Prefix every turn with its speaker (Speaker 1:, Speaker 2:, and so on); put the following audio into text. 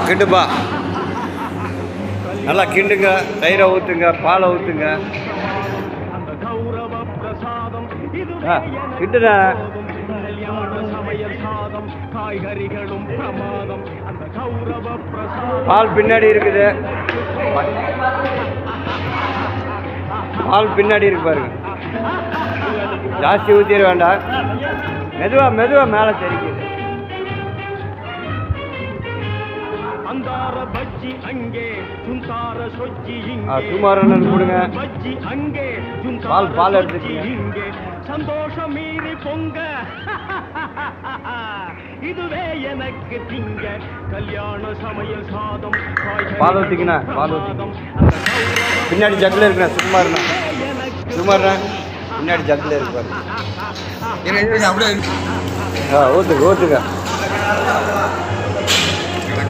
Speaker 1: கிண்டுப்பா, நல்லா கிண்டுங்க. தயிரை ஊற்றுங்க, பாலை ஊற்றுங்க. கிண்டுன பால் பின்னாடி இருக்குது, பால் பின்னாடி இருக்கு பாருங்க. ஜாஸ்தி ஊற்றிட வேண்டாம், மெதுவா மெதுவா மேலே தெரிக்குது. சுமாரன்னு கொடுங்க. பால் பால் எடுத்துக்கீங்க. சந்தோஷம் மீறி பொங்க இதுவே எனக்கு திங்க கல்யாண சமையல் சாதம். பால் ஊற்றிக்கண்ணா, பால் ஊற்றிக்கணும். பின்னாடி ஜக்கில் இருக்குண்ணா. சுமார்ண்ணா, சுமார்ண்ணா பின்னாடி ஜக்கில் இருக்கு பாருங்க. ஊற்றுங்க ஊற்றுங்க.